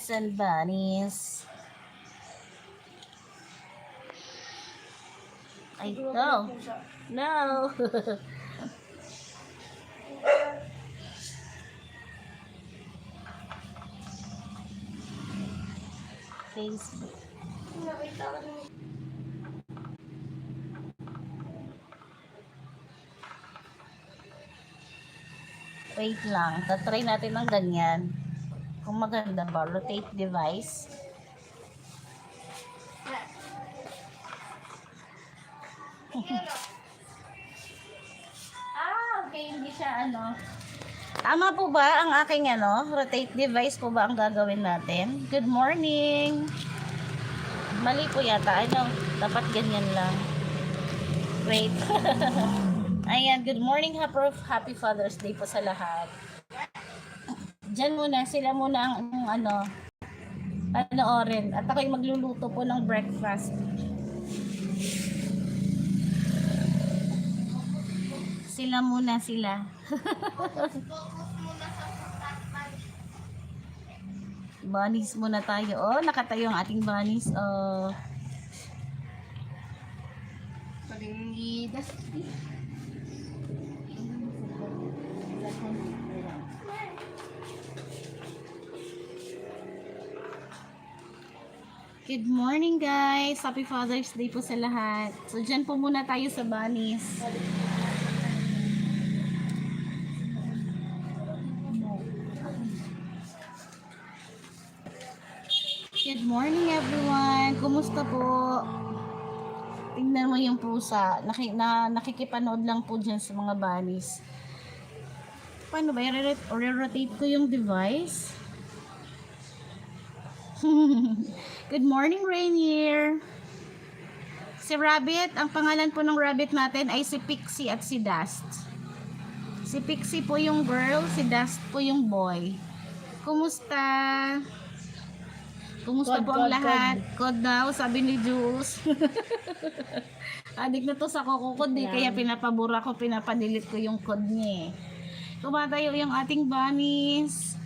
rabbits and bunnies. Ay, no. No. Facebook. Wait lang. Tatry natin ng ganyan. Kung maganda ba. Rotate device. Okay. Hindi siya ano. Tama po ba ang aking rotate device po ba ang gagawin natin? Good morning. Mali po yata. Dapat ganyan lang. Wait. Ayan, good morning. Happy Father's Day po sa lahat. Diyan muna, sila muna ang panoorin. At ako'y magluluto po ng breakfast. Sila muna sila. Bunnies muna tayo. Oh, nakatayo ang ating bunnies. Oh. Good morning guys. Happy Father's Day po sa lahat. So dyan po muna tayo sa bunnies. Good morning everyone. Kumusta po? Tingnan mo yung pusa. Nakikipanood lang po dyan sa mga bunnies. Paano ba? I-rotate ko yung device. Good morning, Rainier. Si Rabbit, ang pangalan po ng rabbit natin ay si Pixie at si Dust. Si Pixie po yung girl, si Dust po yung boy. Kumusta? Kumusta po ang lahat? Code daw, sabi ni Jules. Adik na to sa kukukod eh, kaya pinapabura ko, pinapadilit ko yung code niya eh. Tumatayo yung ating bunnies.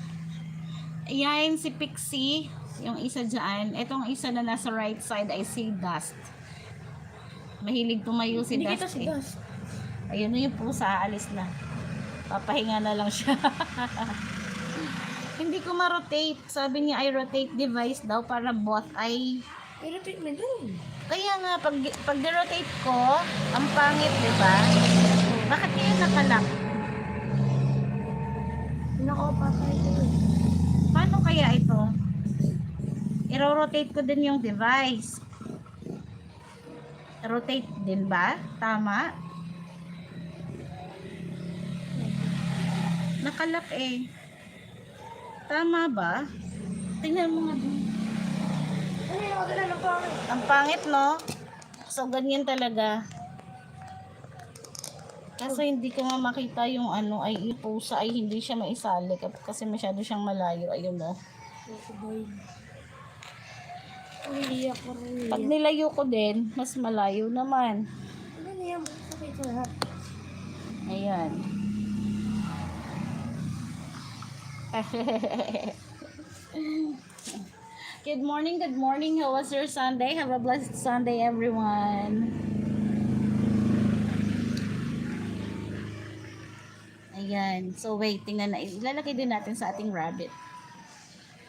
Ayan si Pixie, yung isa dyan. Itong isa na nasa right side ay si Dust. Mahilig tumayo si Dust eh. Ayun na yung pusa, alis na. Papahinga na lang siya. Hindi ko ma-rotate. Sabi niya ay rotate device daw para both ay... I-rotate mo doon. Kaya nga, pag rotate ko, ang pangit, diba? Bakit kaya nakalak? Nakapapay ko doon. Paano kaya ito? I-rotate ko din yung device. Rotate din ba? Tama? Nakalak eh. Tama ba? Tingnan mo nga dun. Ang pangit, no? So, ganyan talaga. Kaso hindi ko nga makita yung ay yung pusa ay hindi siya maisali kasi masyado siyang malayo. Ayun, no? Pag nilayo ko din, mas malayo naman. Ayan. Good morning, good morning. How was your Sunday? Have a blessed Sunday, everyone. Ayan. So, wait. Tingnan na. Ilalagay din natin sa ating rabbit.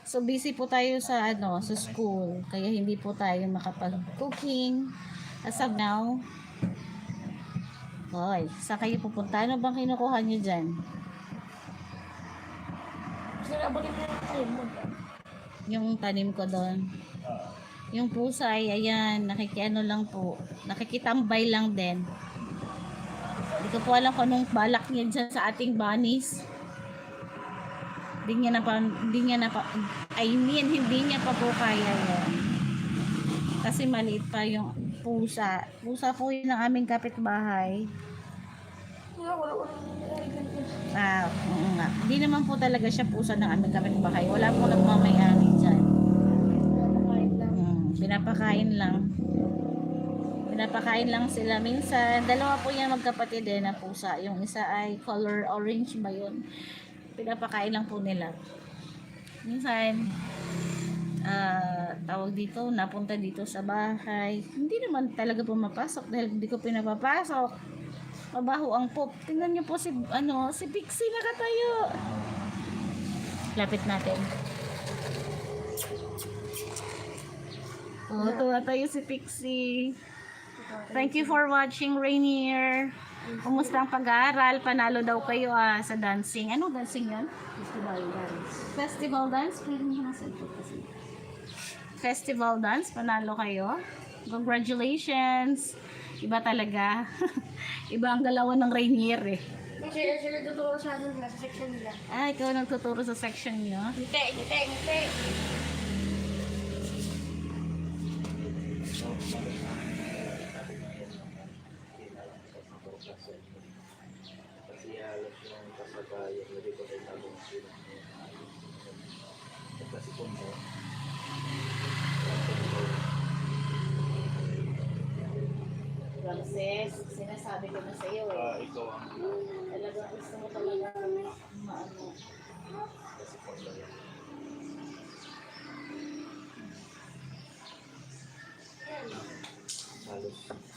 So, busy po tayo sa, sa school. Kaya hindi po tayo makapag-cooking. As of now. Hoy, saan kayo pupunta? Ano bang kinukuha nyo dyan? Yung tanim ko doon. Yung pusa ay ayan, nakikiano lang po. Nakikitambay lang din. Hindi ko po alam kung anong balak niya dyan sa ating bunnies. Hindi niya pa po kaya yan. Kasi maliit pa yung pusa. Pusa po yun ng aming kapitbahay. Nga. Hindi naman po talaga siya pusa ng aming kapitbahay. Wala po nagmamayari dyan. Pinapakain lang. Pinapakain lang sila. Minsan, dalawa po yan magkapatid na pusa. Yung isa ay color orange ba yun? Pinapakain lang po nila. Minsan, tawag dito, napunta dito sa bahay. Hindi naman talaga pumapasok dahil hindi ko pinapapasok. Mabaho ang pop. Tingnan niyo po si Pixie nakatayo. Lapit natin. Oh, tuwa tayo si Pixie. Thank you for watching, Rainier. Kumusta ang pag-aaral? Panalo daw kayo sa dancing. Ano dancing yan? Festival dance. Festival dance? Pwede mo na cellphone kasi. Festival dance? Panalo kayo? Congratulations! Iba talaga. Iba ang galawan ng Rainier eh. Sila tuturo sa atin sa section nila. Ikaw nagtuturo sa section niyo. Ngiti. Kasi halos yung kasabayan, hindi ko rin nabong sila. Kasi kung mo, Ramses, sinasabi ko na sa iyo eh. ikaw ang Talagang gusto mo talaga maano. kasi kung mo. Halos normal.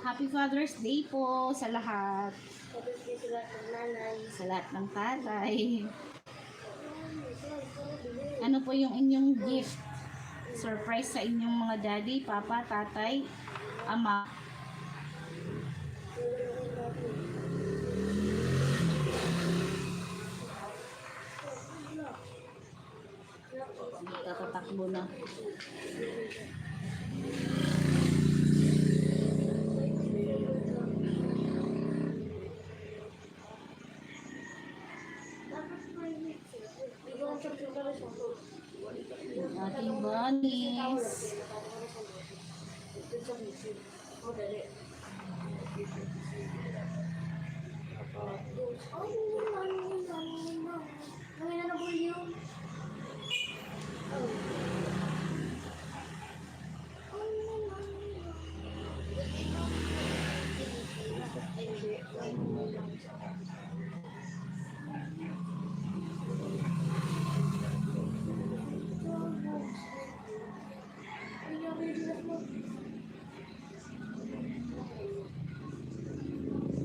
Happy Father's Day po sa lahat. Tapos din sila ng nanay. Sa lahat ng tatay. Ano po yung inyong gift? Surprise sa inyong mga daddy, papa, tatay, ama. Tatatakbo na. Ating bunnies.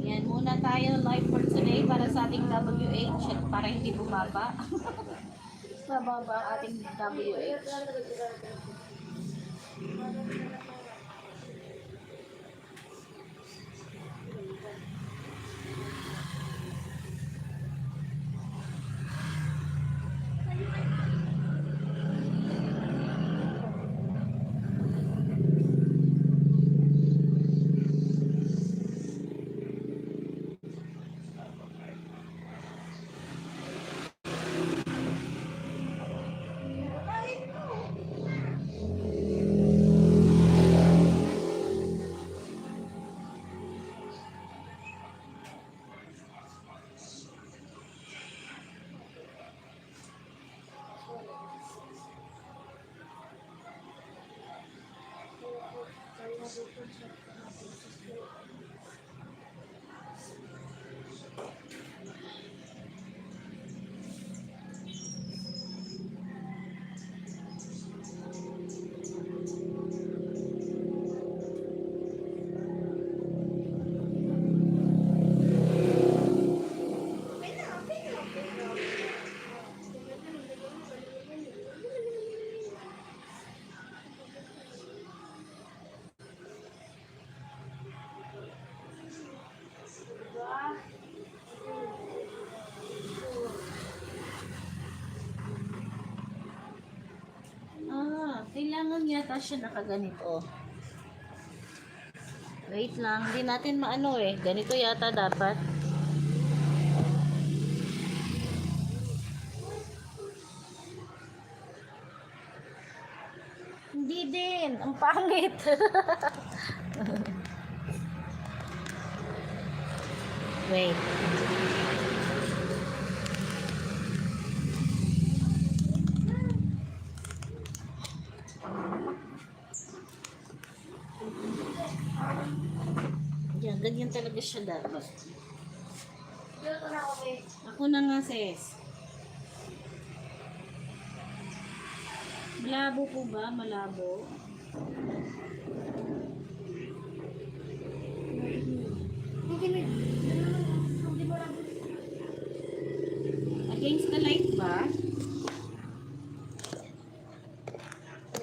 Yan muna tayo live for today para sa ating WH at para hindi bumaba. Bababa ang ating WH. Kailangan yata siya nakaganito. Wait lang, hindi natin maano eh. Ganito yata dapat. Hindi din, ang pangit. Wait. Yan, ganyan talaga siya dapat. Dito na ako eh. Ako na nga, sis. Malabo po ba? Malabo? Hindi mo lang. Against the light ba?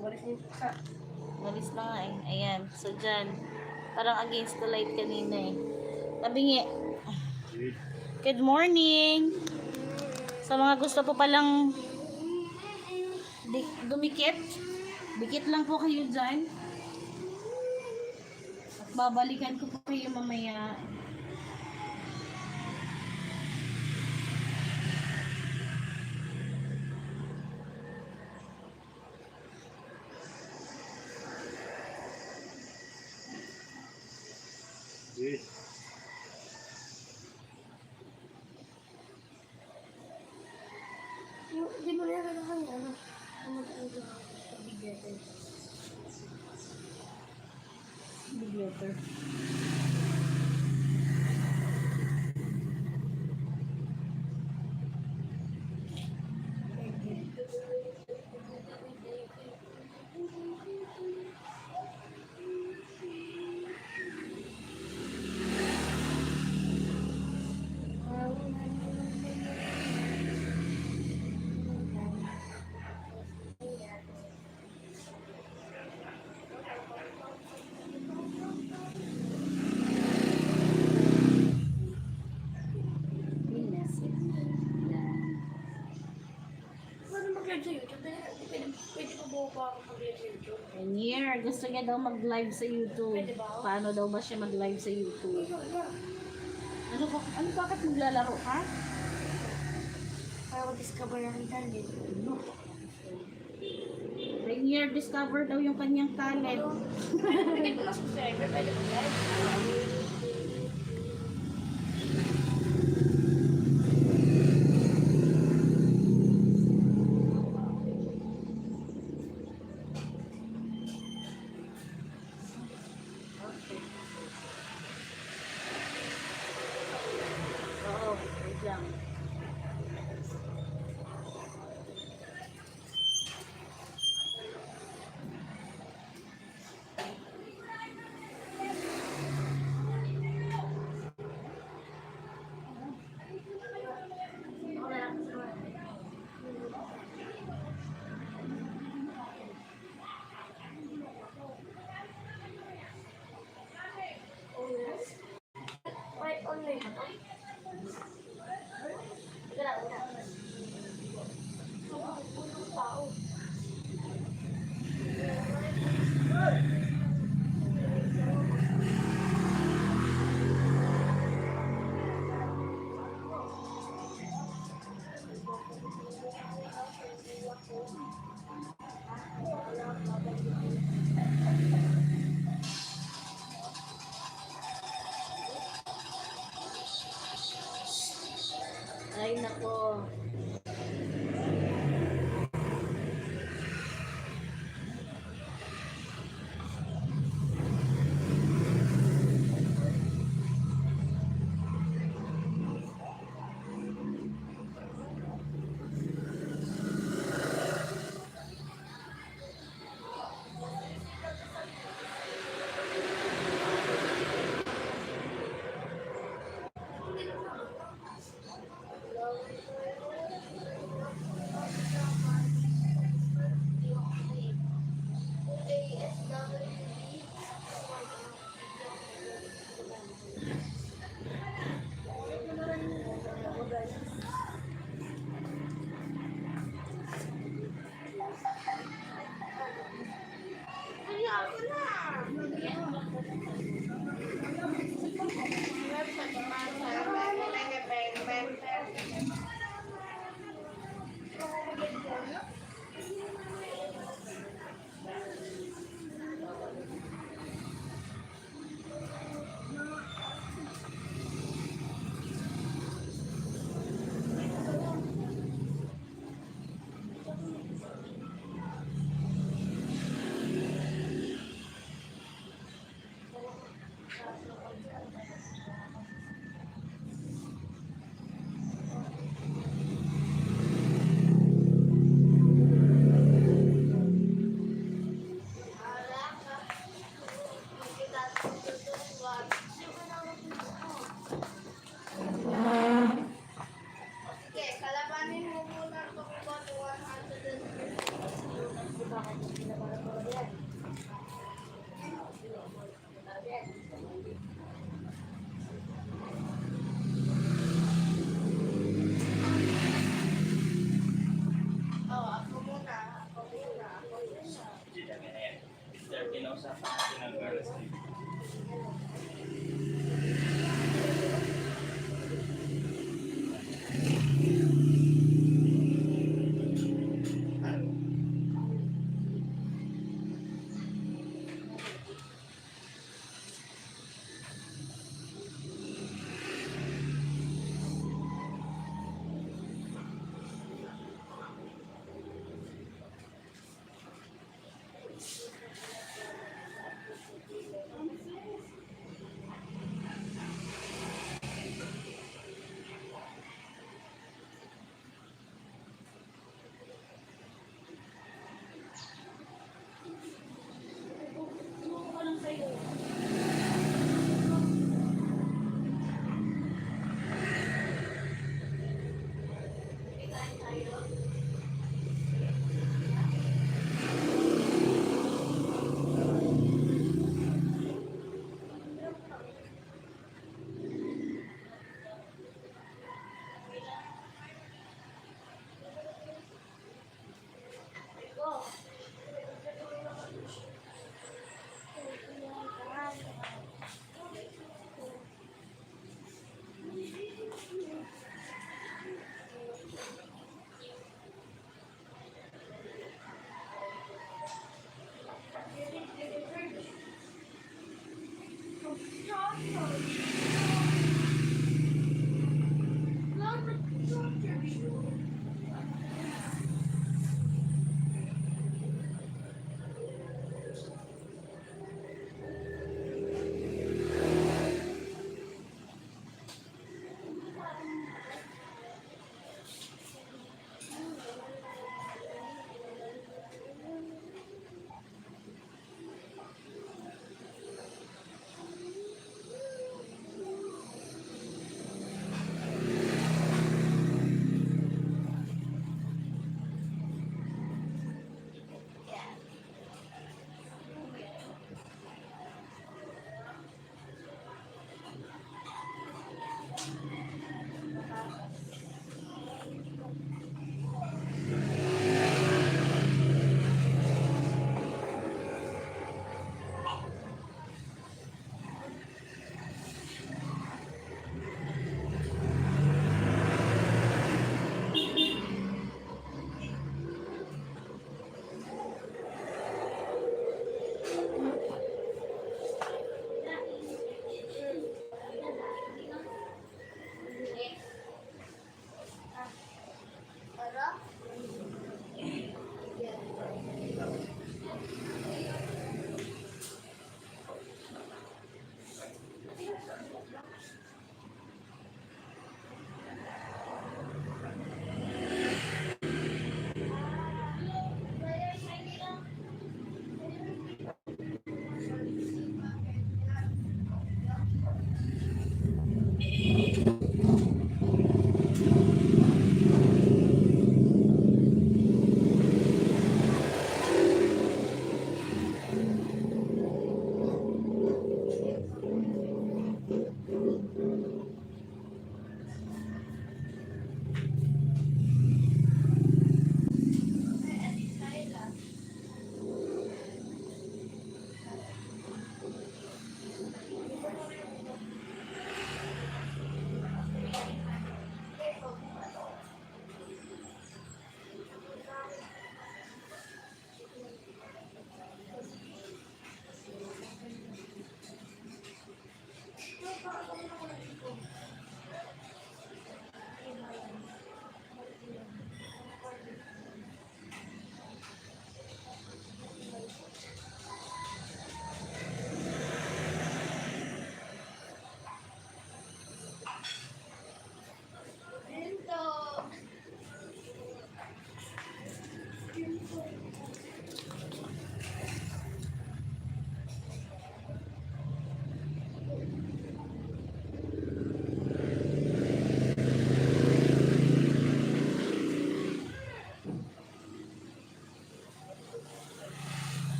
Walis niyo sa. Walis na nga eh. Ayan. So, dyan. Parang against the light kanina eh. Tabingi. Good morning! Sa mga gusto po palang dumikit, dikit lang po kayo dyan. At babalikan ko po kayo mamaya. Good. Hindi mo na kailangan ano. Bigyan. Big letter. Paano mag-live sa YouTube? Pwede ko buo pa ako mag-live sa YouTube. Year, gusto niya daw mag-live sa YouTube. Pwede ba? Paano daw ba siya mag-live sa YouTube? Ano bakit maglalaro ka? Para mag-discover ng talent. Rainier discover daw yung kanyang talent. Pwede ko na subscriber. Pwede ko live. Oo, wait lang. Wait, online ba to? Wala. Tao. Ay, nako. Sige, kalabanin mo muna ito kung ba't 100. Oh, ako muna. Ako muna. Ako muna. Sir, kinausapan natin ang girls.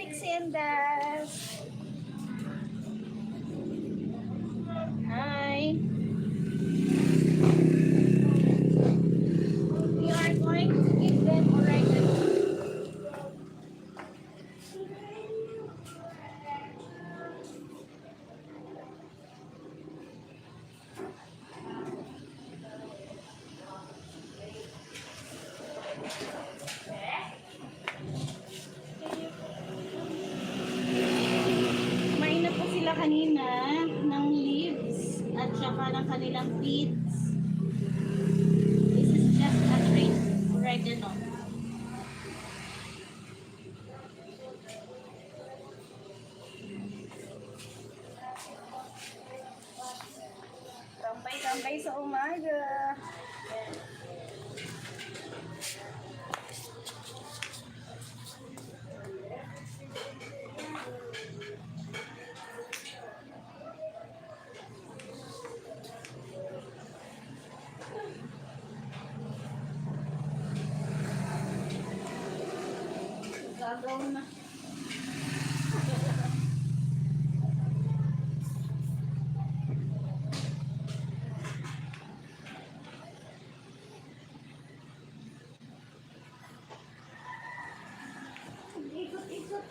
Pixie and Daz. Hi. We are going to give them oregano. Kumain na po sila kanina ng leaves at saka ng kanilang feeds. This is just a drink, oregano. Tambay-tambay sa umaga. Gagaw na. Ikot-ikot.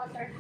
water.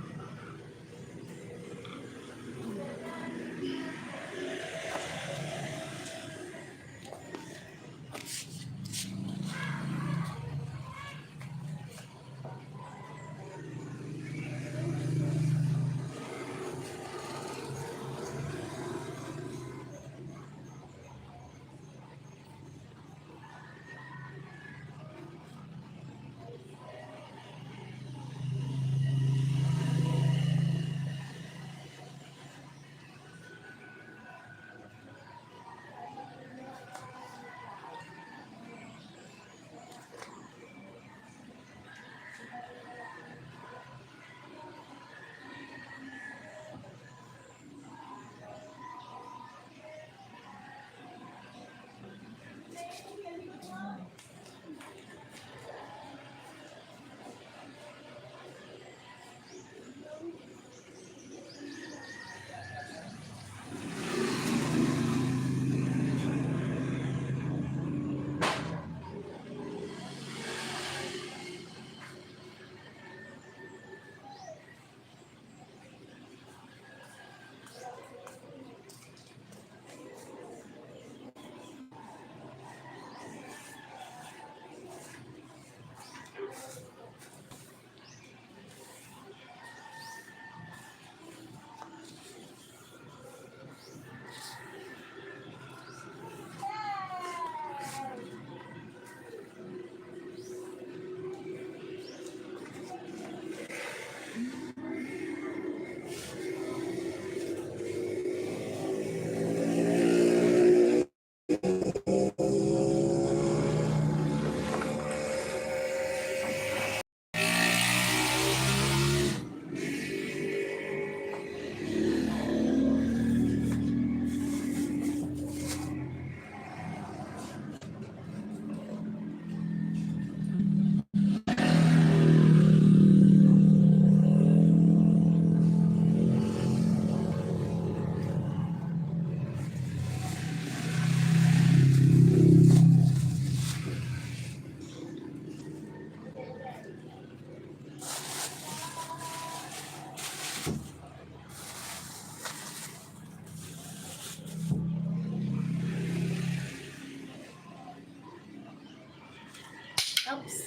Oops.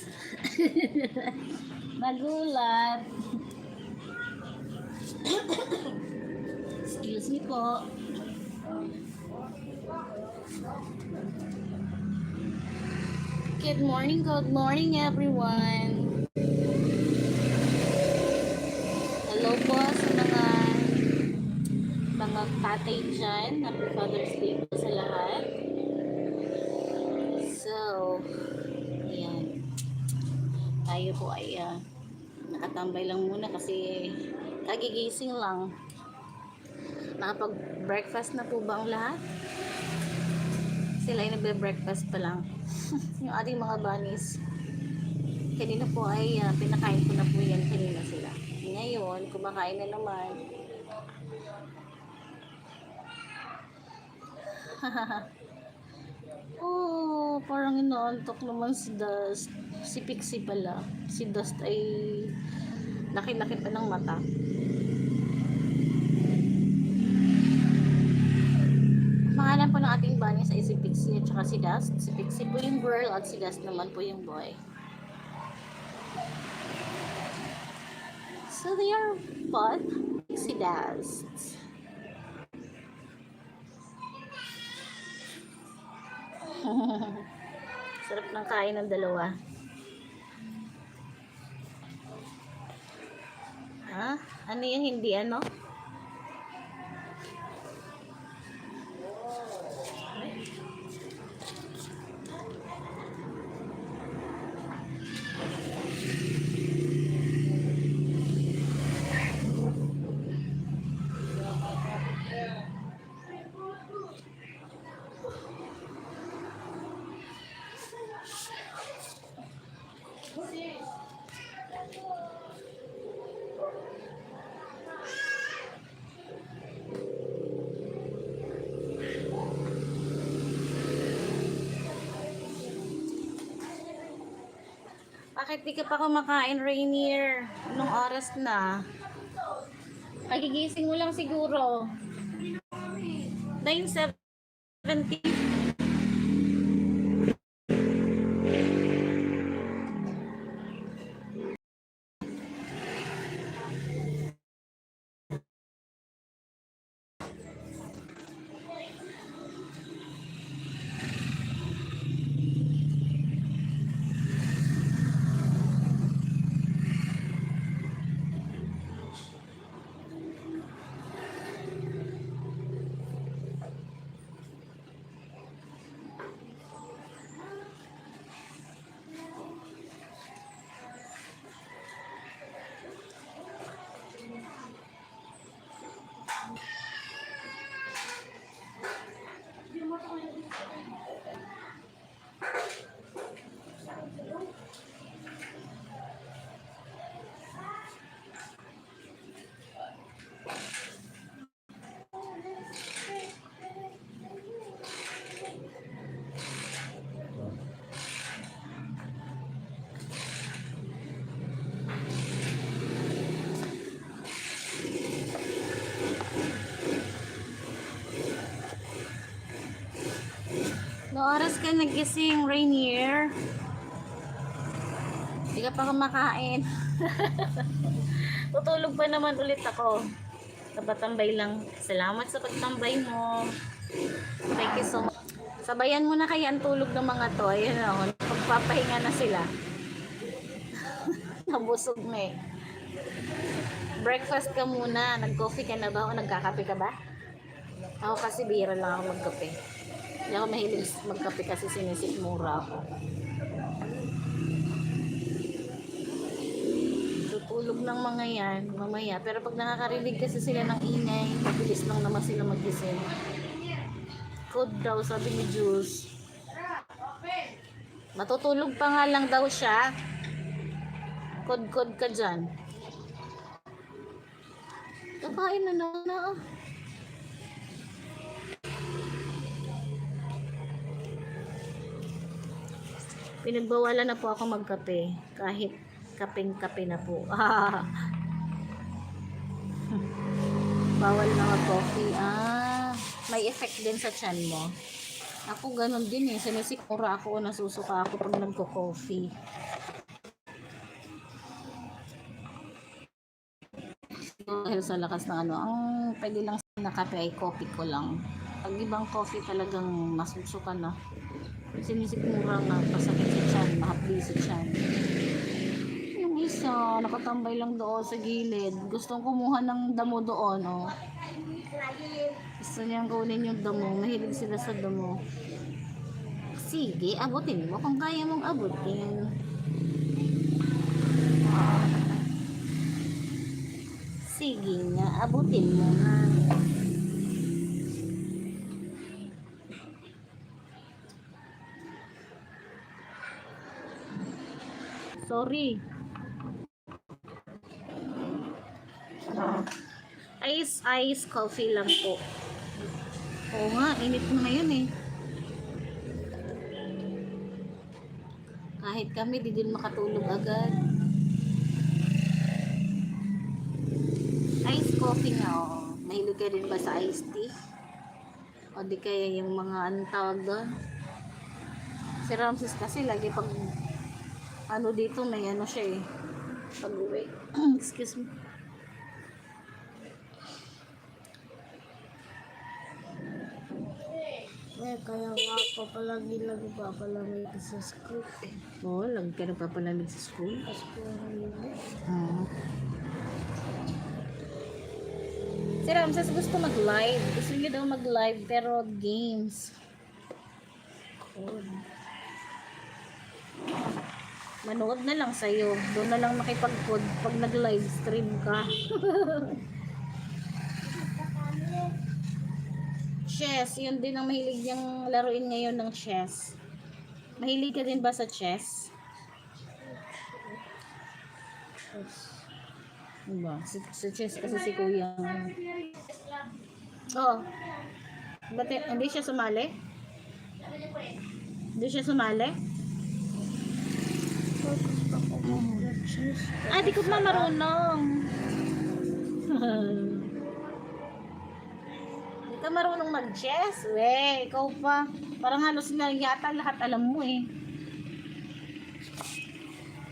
Nagulat. Excuse me po. Good morning everyone. Hello po sa mga tatay dyan. Happy Father's Day po sa lahat. So, ayan. Tayo po ay nakatambay lang muna kasi kagigising lang. Nakapag-breakfast na po ba ang lahat? Sila ay nagbe-breakfast pa lang. Yung ating mga bunnies. Kanina po ay pinakain ko na po yan kanina sila. Ngayon, kumakain na naman. Oh, parang inaantok naman si Dust. Si Pixie pala. Si Dust ay laki-laki pa ng mata. Pangalan po ng ating bunnies ay si Pixie at saka si Dust. Si Pixie po yung girl at si Dust naman po yung boy. So they are both Pixie Dust. Sarap ng kain ng dalawa. Ha? Ano yung hindi ano? Bakit di ka pa kumakain, Rainier? Anong oras na? Kagigising mo lang siguro. 9:70. No oras ka nagising, Rainier? Hindi ka pa kumakain. Tutulog pa naman ulit ako. Kabatambay lang. Salamat sa pagtambay mo. Thank you so much. Sabayan mo na kaya ang tulog ng mga to. Ayun ako. Pagpapahinga na sila. Nabusog na eh. Breakfast ka muna. Nag-coffee ka na ba? O nagkakape ka ba? Ako kasi bihira lang ako magkape. Hindi ako mahilig magkape kasi sinisikmura ako. Tutulog ng mga yan mamaya. Pero pag nakakarinig kasi sila ng ingay, mabilis lang naman sila magising. Code daw, sabi ni Jules. Matutulog pa nga lang daw siya. Code ka dyan. Kakain na na. Pinagbawalan na po ako magkape. Kahit kapeng-kape na po. Bawal na mag-coffee. May effect din sa tiyan mo. Ako ganun din eh. Sinisikmura ako o nasusuka ako pag nagko-coffee. Dahil sa lakas ng ano, ang pwede lang na kape ay coffee ko lang. Pag ibang coffee talagang masusuka na. Sinisikmura nga, pasakit sa tiyan, mahapli sa tiyan. Yung isa, nakatambay lang doon sa gilid. Gustong kumuha ng damo doon, oh. Gusto niyang kunin yung damo. Mahilig sila sa damo. Sige, abutin mo kung kaya mong abutin. Sige nga, abutin mo nga. Sorry. Ice coffee lang po. Oo nga, init na ngayon eh. Kahit kami, di din makatulog agad. Ice coffee nga, oh. Mahilig ka din ba sa iced tea? O di kaya yung mga anong tawag doon? Si Ramses kasi lagi pag ano dito may ano siya eh. Pag uwi. Excuse me. Kaya nga ako palagi nagpapalamig sa school. Oo, lagi ka nagpapalamig sa school. Si Ramses gusto mag-live. Gusto niya daw mag-live pero games. Manood na lang sa'yo. Doon na lang makipag-code pag nag-live stream ka. Chess, yun din ang mahilig niyang laruin ngayon ng chess. Mahilig ka din ba sa chess? Diba? Sa chess kasi si Kuya. Oo. Ba't hindi siya sumali? Hindi siya sumali? Gusto ko Ah, di ko pa marunong. Di ka marunong mag-chess? We, ikaw pa. Parang halos na yata lahat alam mo eh.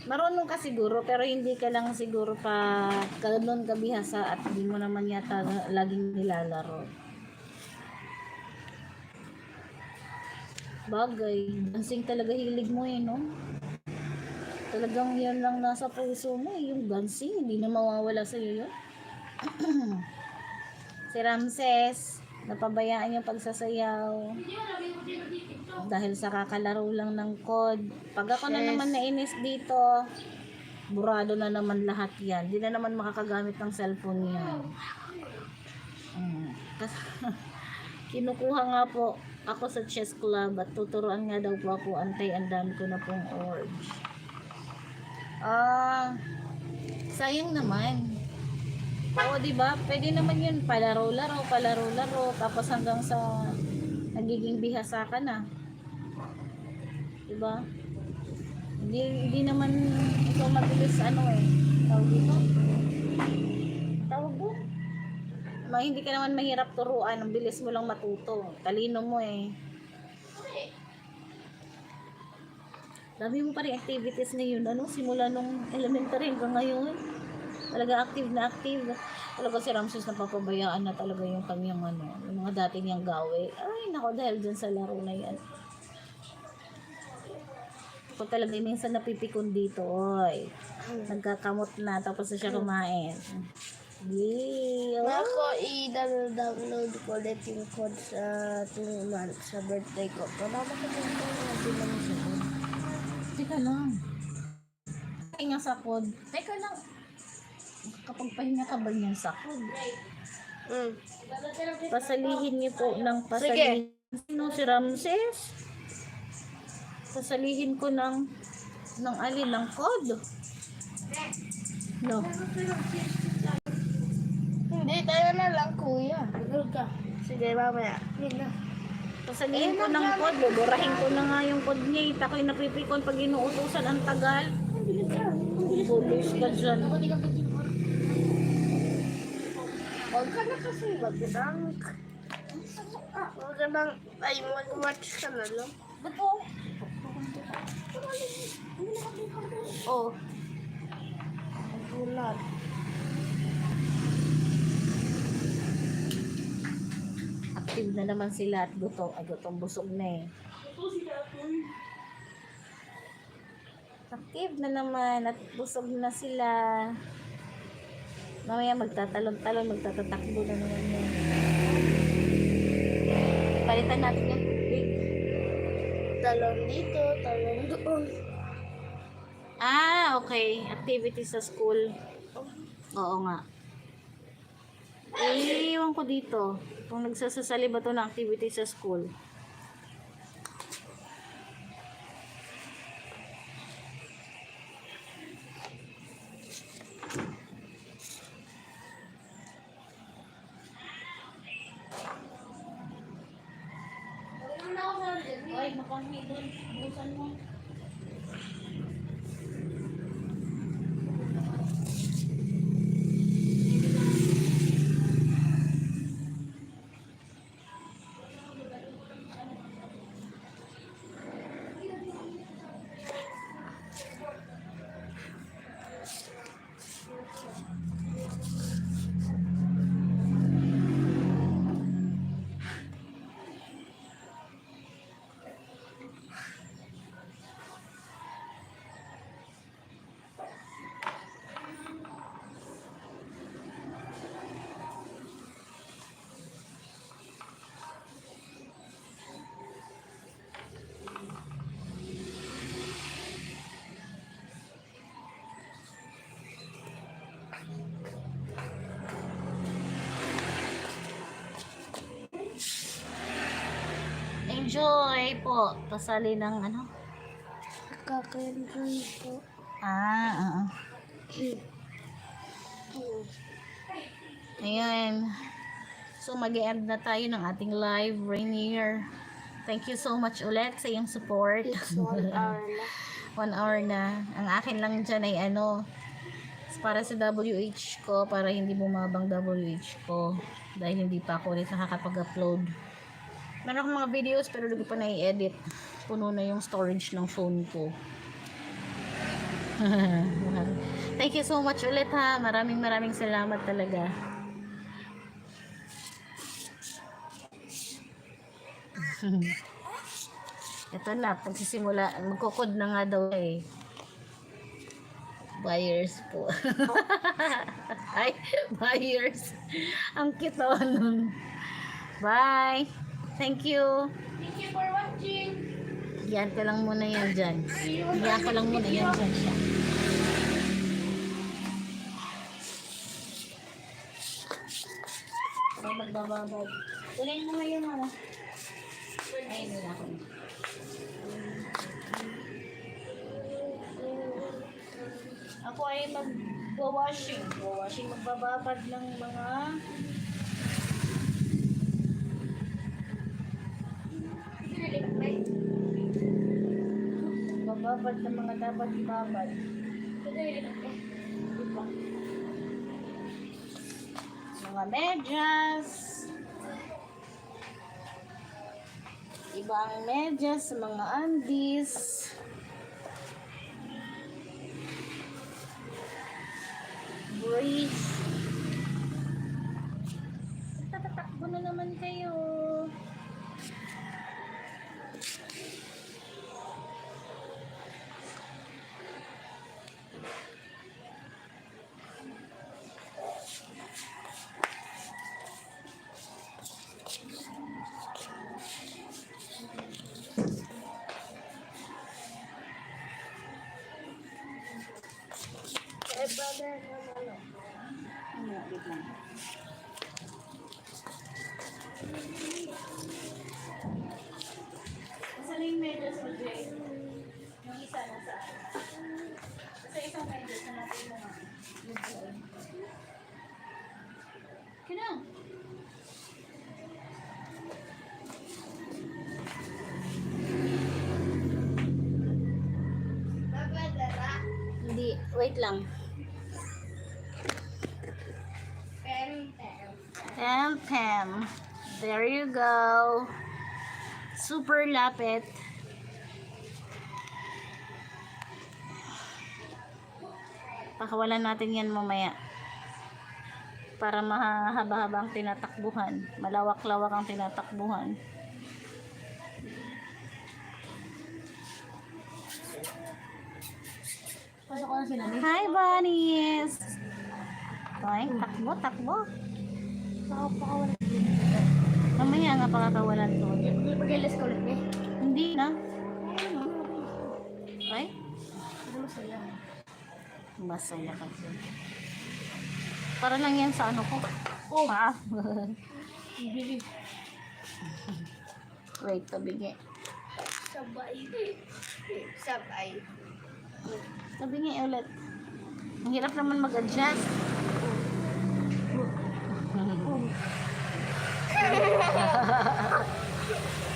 Marunong ka siguro, pero hindi ka lang siguro pa ganun kabihasa at hindi mo naman yata laging nilalaro. Bagay, dancing talaga hilig mo eh, no? Talagang yan lang nasa puso mo eh, yung dancing, hindi na mawawala sa'yo yun. Si Ramses, napabayaan yung pagsasayaw dahil sa kakalaro lang ng COD. Pag ako na naman nainis dito, burado na naman lahat yan. Di na naman makakagamit ng cellphone yan. Kinukuha nga po ako sa chess club at tuturuan nga daw po ako, antay ang dami ko na pong orange. Sayang naman. Oo, di ba? Pwede naman yun, palaro-laro, tapos hanggang sa nagiging bihasa ka na. Di ba? Hindi naman ito mabilis tawag dito? Tawag mo? Hindi ka naman mahirap turuan, ang bilis mo lang matuto. Talino mo eh. Dami mo pa rin activities ngayon, simula nung elementary hanggang ngayon. Talaga active na active. Talaga si Ramses napapabayaan na talaga yung kanyang yung mga dati niyang gawe. Ay, nako, dahil dyan sa laro na yan. Ako talaga minsan napipikon dito, oy. Nagkakamot na, tapos na siya kumain. Ako i-download ko ulit yung code sa 2 months sa birthday ko. Wala ko hindi naman siya. Teka lang. Pahinga sa code. Teka lang. Kapag pahinga ka ba niyan sa code? Pasalihin niyo po ng pasalihin. Sino si Ramses? Pasalihin ko ng alin ng code. No. Hindi, tayo na lang, kuya. Huwag ka. Sige, mamaya. Hindi na. Pasalihin ko ng code. Buburahin ko na nga yung code niya. Ako'y napipikon pag inuutusan ang tagal. Bulis ka dyan. Huwag ka na kasi mag-rank. Huwag ka nang, ay, mag-watch ka na lang. Ba't po? Oh. Gulat. Active na naman sila at gutong busog na eh. Active na naman at busog na sila. Mamaya magtatalon-talon, magtatatakbo na naman yan. Palitan natin yung tubig. Talon dito, talon doon. Ah, okay. Activity sa school. Oo nga. Iiwan ko dito. Kung nagsasasali ba ito ng activity sa school. Ay, makamit doon. Busan mo. Enjoy po. Pasali ng Kakain po. Ayan. So, mag-e-end na tayo ng ating live, Rainier. Thank you so much ulit sa iyong support. It's 1 hour na. 1 hour na. Ang akin lang dyan ay ano, para sa WH ko, para hindi bumabang WH ko. Dahil hindi pa ako ulit nakakapag-upload. Meron akong mga videos pero hindi ko pa na-edit. Puno na yung storage ng phone ko. Thank you so much ulit ha. Maraming salamat talaga. Ito na, pagsisimula, magkukod na nga daw eh. Buyers po. Ay, buyers. Ang cute nun. Bye. Thank you. Thank you for watching. Yan ko lang muna yan dyan. Yan ko lang muna yan dyan siya. Magbababad. Tuloy mo ngayon ako. Ay, nila ako. Ako ay mag-washing. Magbababad ng mga babad ng mga dapat ibabad. Mga medyas. Ibang medyas, mga undies. Brief. Tatatakbo na naman kayo. Brother, ano? Wait lang. Saan yung medyas mo, Jay? Yung isa na saan? Sa isang medyas na natin mo nga. Kino? Babadara. Hindi, wait lang. Pam. There you go. Super lapit. Pakawalan natin yan mamaya. Para mahaba-haba ang tinatakbuhan. Malawak-lawak ang tinatakbuhan. Hi, bunnies! Toing, takbo. Mamaya nga pakakawalan to. Mag-ilas ko ulit eh. Hindi na. Ay? Masaya. Masaya ka dyan. Para lang yan sa ano ko. Oh. Ah. Bili. Wait, tabingi. Sabay. Tabingi ulit. Ang hirap naman mag-adjust.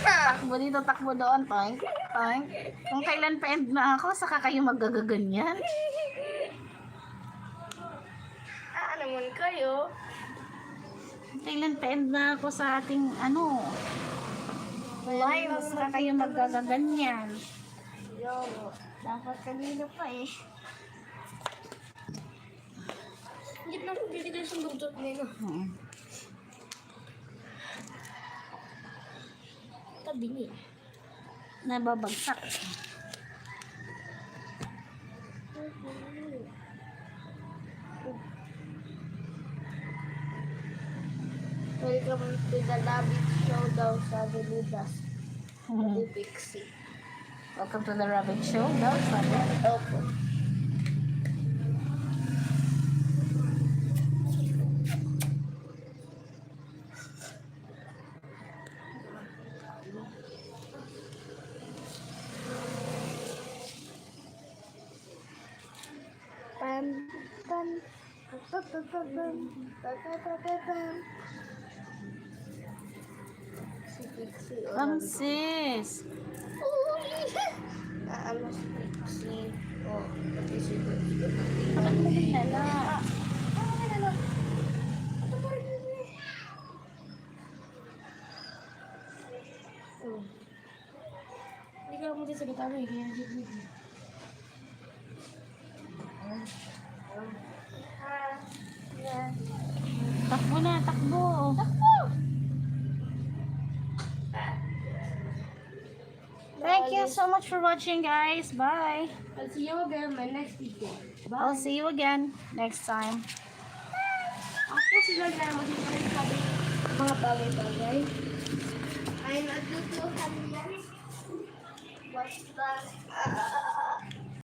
Takbo dito, takbo doon, Toink. Toink. Kung kailan pa end na ako, saka kayo magagaganyan. Naman kayo. Kailan pa end na ako sa ating ano. Live, saka kayo magagaganyan. Yo, dapat kanina pa eh. Hindi na kung bibigay sa dugdot nila. Tabingi. Nababagsak. Welcome to the Rabbit Showdown sa Velidas. Di Pixie. Welcome to the Rabbit Show. Daw, sabi. Opo. Pam, pam, pam, pam, pam, pam, pam, pam, pam, pam, pam. Si Pixie. Sis. ano si Trixie. O, pati si Dutch. Bakit mo dinala? Hindi ka mo din sa gitara eh. Kaya hindi ko. Takbo na, takbo. Thank you so much for watching, guys. Bye. I'll see you again in my next video. I'll see you again next time. Ako sila na magsasabi mga bagay-bagay. Ay, natutuhan yan. Basta,